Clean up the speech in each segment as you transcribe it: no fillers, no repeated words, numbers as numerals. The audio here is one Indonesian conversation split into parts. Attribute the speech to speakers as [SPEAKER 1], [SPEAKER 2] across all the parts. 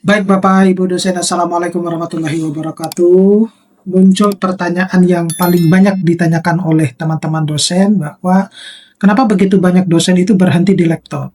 [SPEAKER 1] Baik Bapak Ibu dosen, Assalamualaikum warahmatullahi wabarakatuh. Muncul pertanyaan yang paling banyak ditanyakan oleh teman-teman dosen bahwa kenapa begitu banyak dosen itu berhenti di lektor.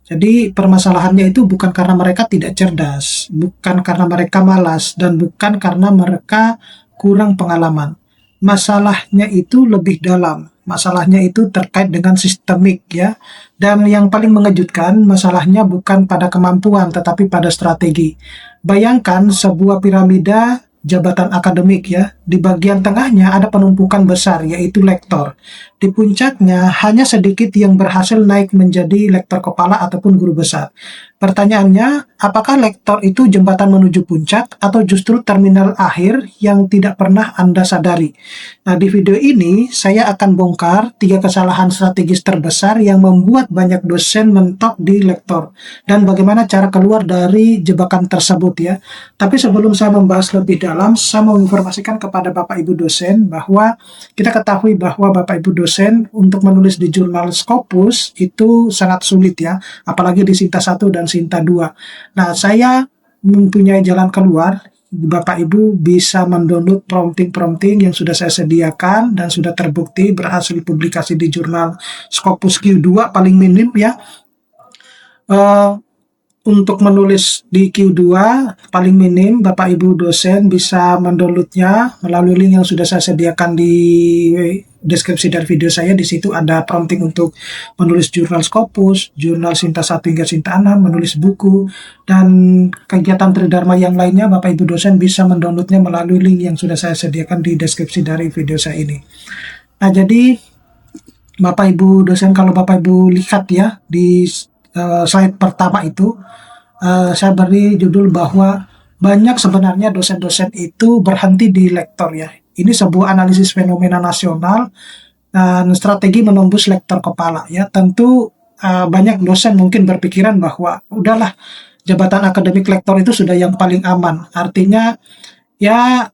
[SPEAKER 1] Jadi permasalahannya itu bukan karena mereka tidak cerdas, bukan karena mereka malas, dan bukan karena mereka kurang pengalaman. Masalahnya itu lebih dalam. Masalahnya itu terkait dengan sistemik ya. Dan yang paling mengejutkan, masalahnya bukan pada kemampuan tetapi pada strategi. Bayangkan sebuah piramida jabatan akademik ya. Di bagian tengahnya ada penumpukan besar yaitu lektor. Di puncaknya hanya sedikit yang berhasil naik menjadi lektor kepala ataupun guru besar. Pertanyaannya, apakah lektor itu jembatan menuju puncak atau justru terminal akhir yang tidak pernah Anda sadari? Nah, di video ini saya akan bongkar 3 kesalahan strategis terbesar yang membuat banyak dosen mentok di lektor dan bagaimana cara keluar dari jebakan tersebut ya. Tapi sebelum saya membahas lebih dalam, saya mau informasikan kepada Bapak Ibu dosen bahwa kita ketahui bahwa Bapak Ibu dosen untuk menulis di jurnal Scopus itu sangat sulit ya, apalagi di Sinta 1 dan Sinta 2. Nah, saya mempunyai jalan keluar. Bapak Ibu bisa mendownload prompting-prompting yang sudah saya sediakan dan sudah terbukti berhasil publikasi di jurnal Scopus Q2 paling minim ya. Eh, untuk menulis di Q2 paling minim, Bapak Ibu dosen bisa mendownloadnya melalui link yang sudah saya sediakan di deskripsi dari video saya. Di situ ada prompting untuk menulis jurnal Scopus, jurnal Sinta 1 hingga Sinta 6, menulis buku, dan kegiatan Tridharma yang lainnya. Bapak Ibu dosen bisa mendownloadnya melalui link yang sudah saya sediakan di deskripsi dari video saya ini. Nah, jadi Bapak Ibu dosen, kalau Bapak Ibu lihat ya di slide pertama itu, saya beri judul bahwa banyak sebenarnya dosen-dosen itu berhenti di lektor ya. Ini sebuah analisis fenomena nasional dan strategi menembus lektor kepala ya. Tentu banyak dosen mungkin berpikiran bahwa udahlah, jabatan akademik lektor itu sudah yang paling aman. Artinya ya,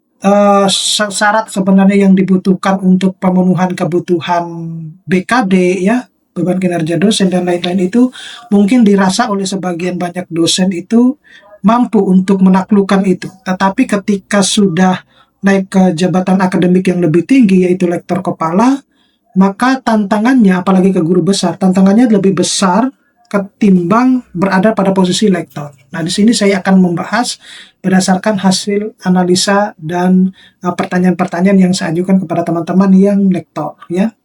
[SPEAKER 1] syarat sebenarnya yang dibutuhkan untuk pemenuhan kebutuhan BKD ya, beban kinerja dosen dan lain-lain itu mungkin dirasa oleh sebagian banyak dosen itu mampu untuk menaklukkan itu. Tetapi ketika sudah naik ke jabatan akademik yang lebih tinggi yaitu lektor kepala, maka tantangannya apalagi ke guru besar, tantangannya lebih besar ketimbang berada pada posisi lektor. Nah, di sini saya akan membahas berdasarkan hasil analisa dan pertanyaan-pertanyaan yang saya ajukan kepada teman-teman yang lektor ya.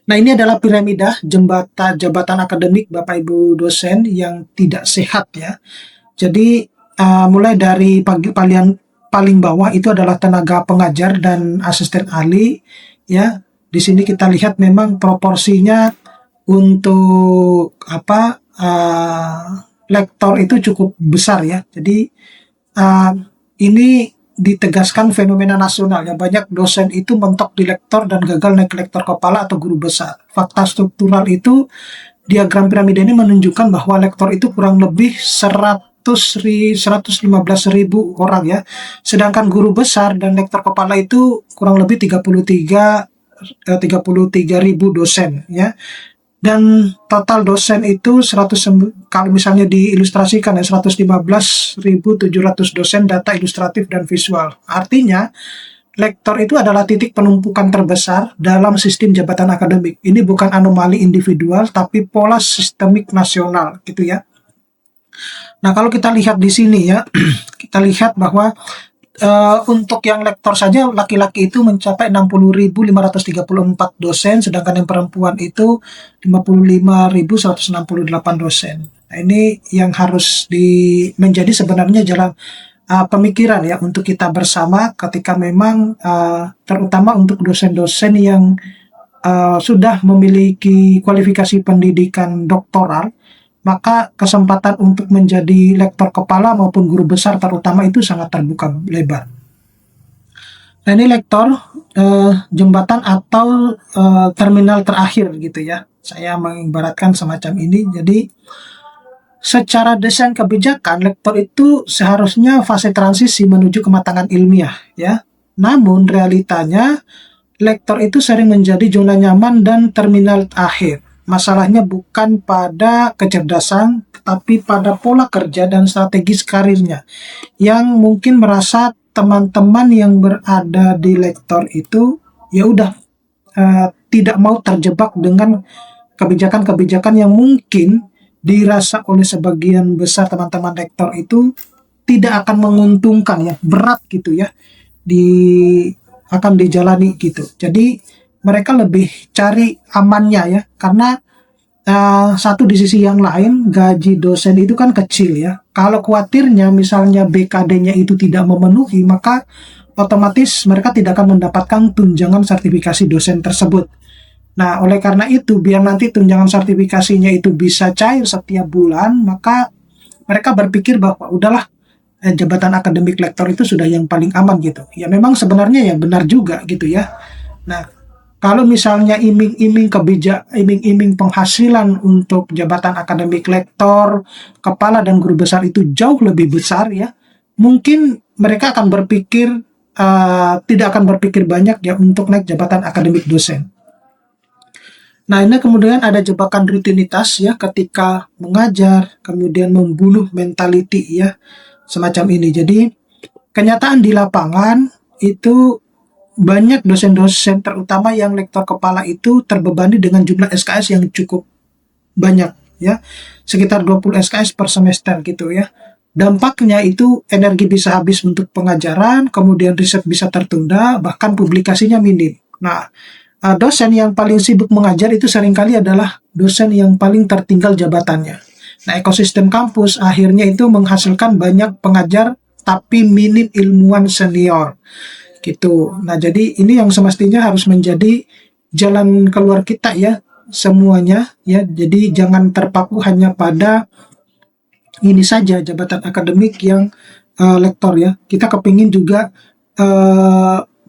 [SPEAKER 1] Nah, ini adalah piramida jabatan akademik Bapak Ibu dosen yang tidak sehat ya. Jadi mulai dari paling bawah itu adalah tenaga pengajar dan asisten ahli ya. Di sini kita lihat memang proporsinya untuk lektor itu cukup besar ya. Jadi ini ditegaskan fenomena nasional yang banyak dosen itu mentok di lektor dan gagal naik ke lektor kepala atau guru besar. Fakta struktural itu, diagram piramida ini menunjukkan bahwa lektor itu kurang lebih 115.000 orang ya. Sedangkan guru besar dan lektor kepala itu kurang lebih 33.000 dosen ya. Dan total dosen itu kalau misalnya diilustrasikan ya, 115.700 dosen data ilustratif dan visual. Artinya lektor itu adalah titik penumpukan terbesar dalam sistem jabatan akademik. Ini bukan anomali individual tapi pola sistemik nasional gitu ya. Nah, kalau kita lihat di sini ya, kita lihat bahwa untuk yang lektor saja laki-laki itu mencapai 60.534 dosen, sedangkan yang perempuan itu 55.168 dosen. Nah, ini yang harus menjadi sebenarnya jalan pemikiran ya untuk kita bersama ketika memang terutama untuk dosen-dosen yang sudah memiliki kualifikasi pendidikan doktoral, maka kesempatan untuk menjadi lektor kepala maupun guru besar terutama itu sangat terbuka lebar. Nah, ini lektor jembatan atau terminal terakhir gitu ya. Saya mengibaratkan semacam ini. Jadi secara desain kebijakan, lektor itu seharusnya fase transisi menuju kematangan ilmiah ya. Namun realitanya lektor itu sering menjadi zona nyaman dan terminal akhir. masalahnya bukan pada kecerdasan, tetapi pada pola kerja dan strategis karirnya. Yang mungkin merasa teman-teman yang berada di lektor itu ya udah tidak mau terjebak dengan kebijakan-kebijakan yang mungkin dirasa oleh sebagian besar teman-teman lektor itu tidak akan menguntungkan ya, berat gitu ya, akan dijalani gitu. Jadi mereka lebih cari amannya ya, karena satu di sisi yang lain gaji dosen itu kan kecil ya. Kalau khawatirnya misalnya BKD-nya itu tidak memenuhi, maka otomatis mereka tidak akan mendapatkan tunjangan sertifikasi dosen tersebut. Nah, oleh karena itu, biar nanti tunjangan sertifikasinya itu bisa cair setiap bulan, maka mereka berpikir bahwa udahlah, jabatan akademik lektor itu sudah yang paling aman gitu. Ya memang sebenarnya ya benar juga gitu ya. Nah, kalau misalnya iming-iming penghasilan untuk jabatan akademik lektor, kepala dan guru besar itu jauh lebih besar ya, mungkin mereka akan berpikir tidak akan berpikir banyak ya untuk naik jabatan akademik dosen. Nah, ini kemudian ada jebakan rutinitas ya ketika mengajar, kemudian membunuh mentality ya, semacam ini. Jadi, kenyataan di lapangan itu banyak dosen-dosen terutama yang lektor kepala itu terbebani dengan jumlah SKS yang cukup banyak ya, sekitar 20 SKS per semester gitu ya. Dampaknya itu energi bisa habis untuk pengajaran, kemudian riset bisa tertunda, bahkan publikasinya minim. Nah, dosen yang paling sibuk mengajar itu seringkali adalah dosen yang paling tertinggal jabatannya. Nah, ekosistem kampus akhirnya itu menghasilkan banyak pengajar tapi minim ilmuwan senior gitu. Nah, jadi ini yang semestinya harus menjadi jalan keluar kita ya semuanya ya. Jadi jangan terpaku hanya pada ini saja jabatan akademik yang lektor ya. Kita kepingin juga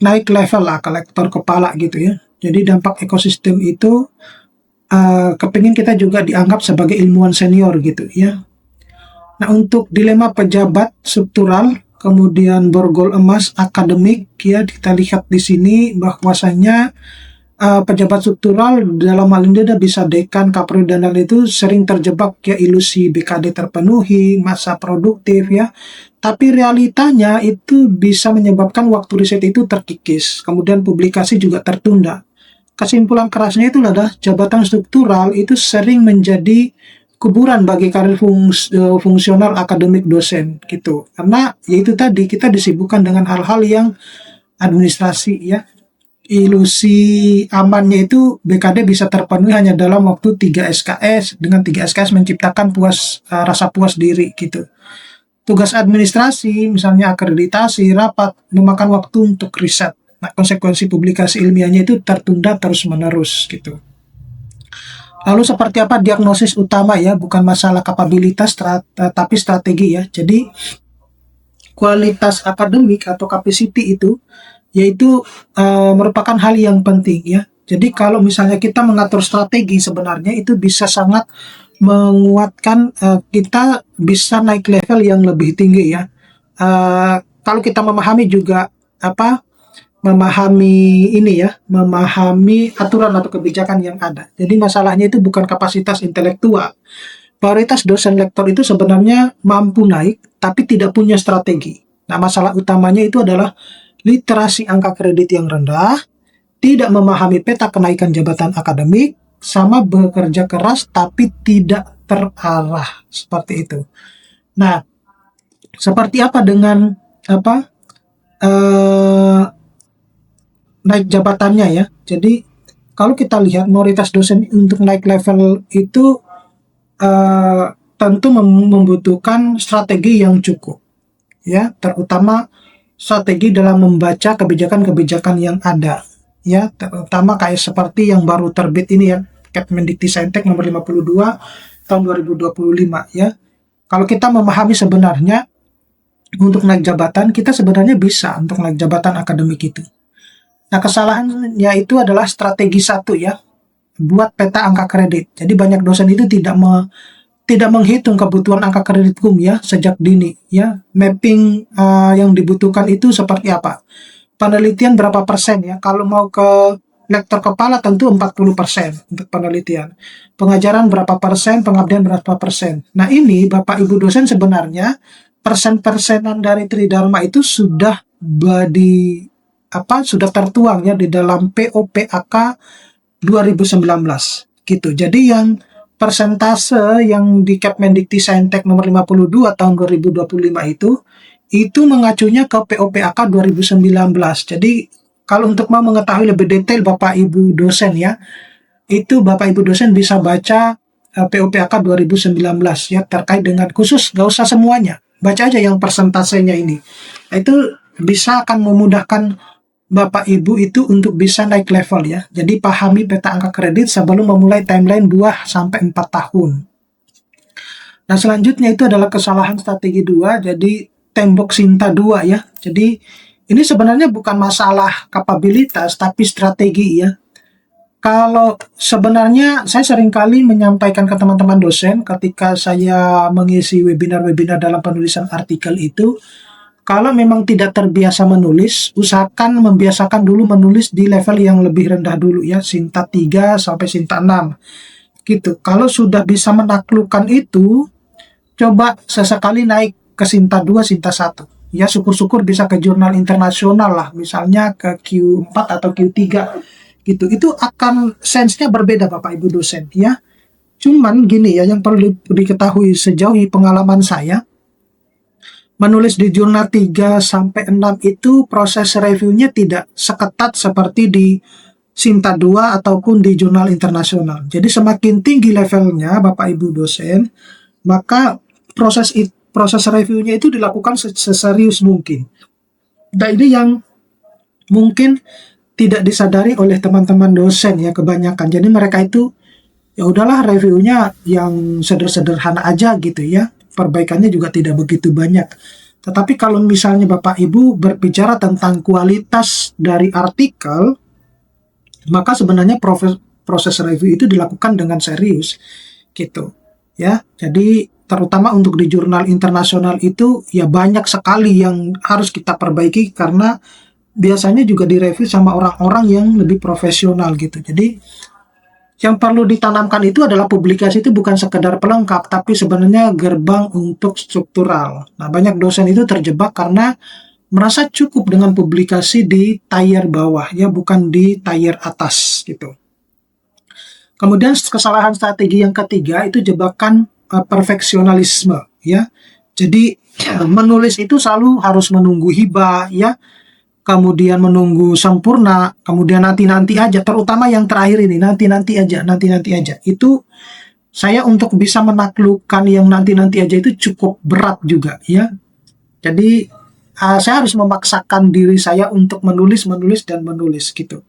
[SPEAKER 1] naik level lah ke lektor kepala gitu ya. Jadi dampak ekosistem itu kepingin kita juga dianggap sebagai ilmuwan senior gitu ya. Nah, untuk dilema pejabat struktural kemudian borgol emas akademik ya, kita lihat di sini bahwasanya pejabat struktural dalam hal ini dia bisa dekan, kapolri dan lain itu sering terjebak ya ilusi BKD terpenuhi, masa produktif ya. Tapi realitanya itu bisa menyebabkan waktu riset itu terkikis, kemudian publikasi juga tertunda. Kesimpulan kerasnya itu adalah jabatan struktural itu sering menjadi kuburan bagi karir fungsional akademik dosen gitu. Karena yaitu tadi kita disibukkan dengan hal-hal yang administrasi ya. Ilusi amannya itu BKD bisa terpenuhi hanya dalam waktu 3 SKS. Dengan 3 SKS menciptakan rasa puas diri gitu. Tugas administrasi misalnya akreditasi, rapat memakan waktu untuk riset. Nah, konsekuensi publikasi ilmiahnya itu tertunda terus-menerus gitu. Lalu seperti apa diagnosis utama ya, bukan masalah kapabilitas tapi strategi ya. Jadi kualitas akademik atau capacity itu yaitu merupakan hal yang penting ya. Jadi kalau misalnya kita mengatur strategi sebenarnya itu bisa sangat menguatkan kita bisa naik level yang lebih tinggi ya. Kalau kita memahami juga memahami aturan atau kebijakan yang ada. Jadi masalahnya itu bukan kapasitas intelektual. Prioritas dosen lektor itu sebenarnya mampu naik, tapi tidak punya strategi. Nah, masalah utamanya itu adalah literasi angka kredit yang rendah, tidak memahami peta kenaikan jabatan akademik, sama bekerja keras tapi tidak terarah. Seperti itu. Nah, seperti apa dengan naik jabatannya ya. Jadi kalau kita lihat mayoritas dosen untuk naik level itu tentu membutuhkan strategi yang cukup ya, terutama strategi dalam membaca kebijakan-kebijakan yang ada ya, terutama kayak seperti yang baru terbit ini ya, Kemendikti-Saintek nomor 52 tahun 2025 ya. Kalau kita memahami sebenarnya untuk naik jabatan, kita sebenarnya bisa untuk naik jabatan akademik itu. Nah, kesalahannya itu adalah strategi satu ya, buat peta angka kredit. Jadi banyak dosen itu tidak menghitung kebutuhan angka kredit ya sejak dini ya. Mapping yang dibutuhkan itu seperti apa? Penelitian berapa persen ya? Kalau mau ke lektor kepala tentu 40% untuk penelitian. Pengajaran berapa persen, pengabdian berapa persen. Nah ini Bapak Ibu dosen sebenarnya persen-persenan dari Tridharma itu sudah sudah tertuang ya di dalam POPAK 2019 gitu. Jadi yang persentase yang di Kepmendikti Saintek nomor 52 tahun 2025 itu mengacunya ke POPAK 2019. Jadi kalau untuk mau mengetahui lebih detail Bapak Ibu dosen ya, itu Bapak Ibu dosen bisa baca POPAK 2019 ya, terkait dengan khusus, nggak usah semuanya. Baca aja yang persentasenya ini. Nah, itu bisa akan memudahkan Bapak Ibu itu untuk bisa naik level ya. Jadi pahami peta angka kredit sebelum memulai timeline 2 sampai 4 tahun. Nah, selanjutnya itu adalah kesalahan strategi 2, jadi tembok Sinta 2 ya. Jadi ini sebenarnya bukan masalah kapabilitas tapi strategi ya. Kalau sebenarnya saya seringkali menyampaikan ke teman-teman dosen ketika saya mengisi webinar-webinar dalam penulisan artikel itu, kalau memang tidak terbiasa menulis, usahakan membiasakan dulu menulis di level yang lebih rendah dulu ya, Sinta 3 sampai Sinta 6 gitu. Kalau sudah bisa menaklukkan itu, coba sesekali naik ke Sinta 2, Sinta 1. Ya syukur-syukur bisa ke jurnal internasional lah, misalnya ke Q4 atau Q3 gitu. Itu akan sense-nya berbeda Bapak Ibu dosen ya. Cuman gini ya, yang perlu diketahui sejauh pengalaman saya, menulis di jurnal 3 sampai 6 itu proses reviewnya tidak seketat seperti di Sinta 2 ataupun di jurnal internasional. Jadi semakin tinggi levelnya Bapak Ibu dosen, maka proses reviewnya itu dilakukan seserius mungkin. Dan ini yang mungkin tidak disadari oleh teman-teman dosen ya kebanyakan. Jadi mereka itu ya udahlah reviewnya yang sederhana aja gitu ya. Perbaikannya juga tidak begitu banyak. Tetapi kalau misalnya Bapak Ibu berbicara tentang kualitas dari artikel, maka sebenarnya proses review itu dilakukan dengan serius gitu ya. Jadi terutama untuk di jurnal internasional itu ya banyak sekali yang harus kita perbaiki karena biasanya juga direview sama orang-orang yang lebih profesional gitu. Jadi yang perlu ditanamkan itu adalah publikasi itu bukan sekedar pelengkap, tapi sebenarnya gerbang untuk struktural. Nah, banyak dosen itu terjebak karena merasa cukup dengan publikasi di tier bawah, ya bukan di tier atas gitu. Kemudian kesalahan strategi yang ketiga itu jebakan perfeksionalisme, ya. Jadi menulis itu selalu harus menunggu hibah, ya. Kemudian menunggu sempurna, kemudian nanti-nanti aja, terutama yang terakhir ini, nanti-nanti aja. Itu saya untuk bisa menaklukkan yang nanti-nanti aja itu cukup berat juga ya. Jadi saya harus memaksakan diri saya untuk menulis gitu.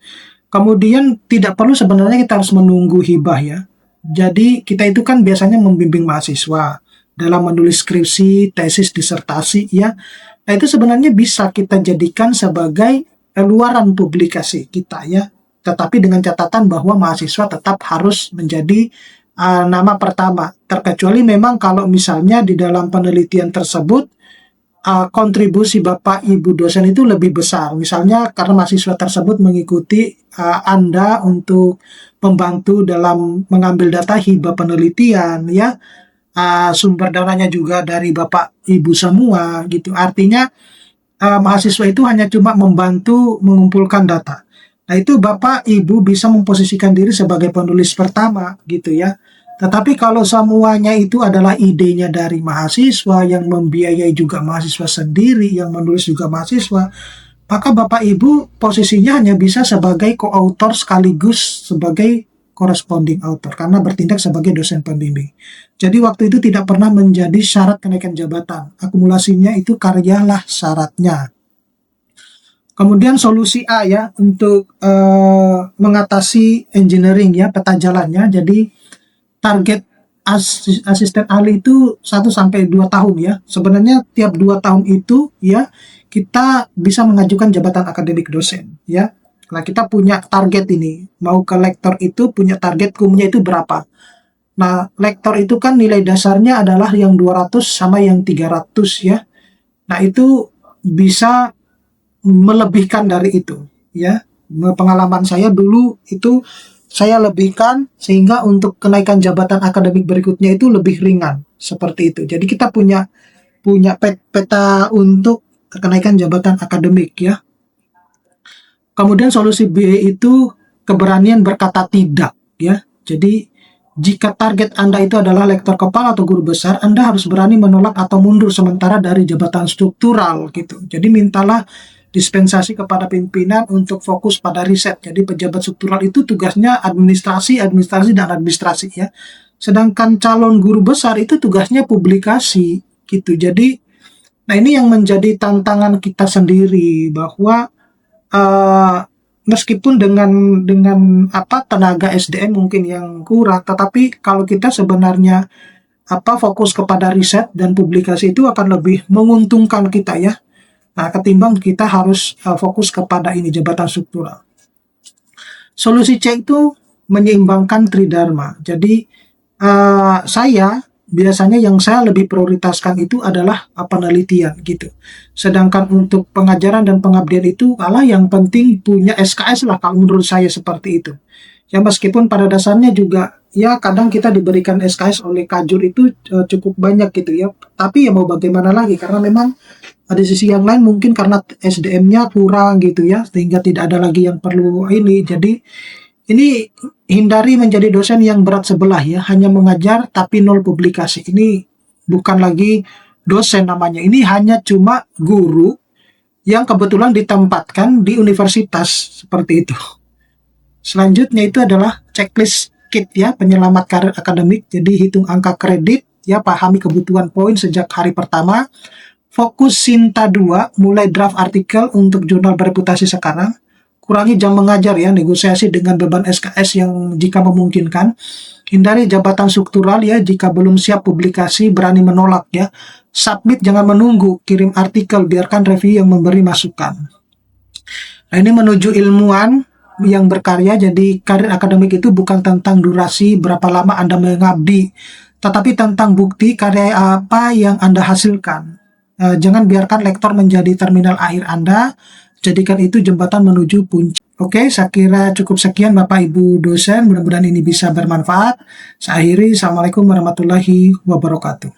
[SPEAKER 1] Kemudian tidak perlu sebenarnya kita harus menunggu hibah ya. Jadi kita itu kan biasanya membimbing mahasiswa dalam menulis skripsi, tesis, disertasi ya. Nah, itu sebenarnya bisa kita jadikan sebagai luaran publikasi kita ya. Tetapi dengan catatan bahwa mahasiswa tetap harus menjadi nama pertama. Terkecuali memang kalau misalnya di dalam penelitian tersebut kontribusi Bapak Ibu dosen itu lebih besar. Misalnya karena mahasiswa tersebut mengikuti Anda untuk membantu dalam mengambil data hibah penelitian ya. Sumber dananya juga dari Bapak Ibu semua gitu. Artinya mahasiswa itu hanya cuma membantu mengumpulkan data. Nah, itu Bapak Ibu bisa memposisikan diri sebagai penulis pertama gitu ya. Tetapi kalau semuanya itu adalah idenya dari mahasiswa, yang membiayai juga mahasiswa sendiri, yang menulis juga mahasiswa, maka Bapak Ibu posisinya hanya bisa sebagai co-author sekaligus sebagai corresponding author karena bertindak sebagai dosen pembimbing. Jadi waktu itu tidak pernah menjadi syarat kenaikan jabatan. Akumulasinya itu karyalah syaratnya. Kemudian solusi A ya untuk mengatasi engineering ya, peta jalannya. Jadi target asisten ahli itu 1 sampai 2 tahun ya. Sebenarnya tiap 2 tahun itu ya kita bisa mengajukan jabatan akademik dosen ya. Nah, kita punya target ini. Mau ke lektor itu punya target kumnya itu berapa. Nah, lektor itu kan nilai dasarnya adalah yang 200 sama yang 300 ya. Nah, itu bisa melebihkan dari itu ya. Pengalaman saya dulu itu saya lebihkan sehingga untuk kenaikan jabatan akademik berikutnya itu lebih ringan, seperti itu. Jadi kita punya punya peta untuk kenaikan jabatan akademik ya. Kemudian solusi B itu keberanian berkata tidak ya. Jadi jika target Anda itu adalah lektor kepala atau guru besar, Anda harus berani menolak atau mundur sementara dari jabatan struktural gitu. Jadi mintalah dispensasi kepada pimpinan untuk fokus pada riset. Jadi pejabat struktural itu tugasnya administrasi, administrasi dan administrasi ya. Sedangkan calon guru besar itu tugasnya publikasi gitu. Jadi nah ini yang menjadi tantangan kita sendiri bahwa meskipun dengan apa tenaga SDM mungkin yang kurang, tetapi kalau kita sebenarnya fokus kepada riset dan publikasi itu akan lebih menguntungkan kita ya. Nah, ketimbang kita harus fokus kepada ini jabatan struktural. Solusi C itu menyeimbangkan tridharma. Jadi saya biasanya yang saya lebih prioritaskan itu adalah penelitian gitu. Sedangkan untuk pengajaran dan pengabdian itu malah yang penting punya SKS lah kalau menurut saya seperti itu. Ya meskipun pada dasarnya juga ya kadang kita diberikan SKS oleh Kajur itu cukup banyak gitu ya. Tapi ya mau bagaimana lagi karena memang ada sisi yang lain mungkin karena SDM-nya kurang gitu ya sehingga tidak ada lagi yang perlu ini. Jadi ini hindari menjadi dosen yang berat sebelah ya, hanya mengajar tapi nol publikasi. Ini bukan lagi dosen namanya, ini hanya cuma guru yang kebetulan ditempatkan di universitas seperti itu. Selanjutnya itu adalah checklist KIT ya, penyelamat karir akademik. Jadi hitung angka kredit ya, pahami kebutuhan poin sejak hari pertama. Fokus Sinta 2, mulai draft artikel untuk jurnal bereputasi sekarang. Kurangi jam mengajar ya, negosiasi dengan beban SKS yang jika memungkinkan. Hindari jabatan struktural ya, jika belum siap publikasi berani menolak ya. Submit jangan menunggu, kirim artikel, biarkan review yang memberi masukan. Nah ini menuju ilmuwan yang berkarya, jadi karir akademik itu bukan tentang durasi, berapa lama Anda mengabdi, tetapi tentang bukti karya apa yang Anda hasilkan. Jangan biarkan lektor menjadi terminal akhir Anda, jadikan itu jembatan menuju puncak. Oke, saya kira cukup sekian Bapak Ibu dosen, mudah-mudahan ini bisa bermanfaat. Saya akhiri, Assalamualaikum warahmatullahi wabarakatuh.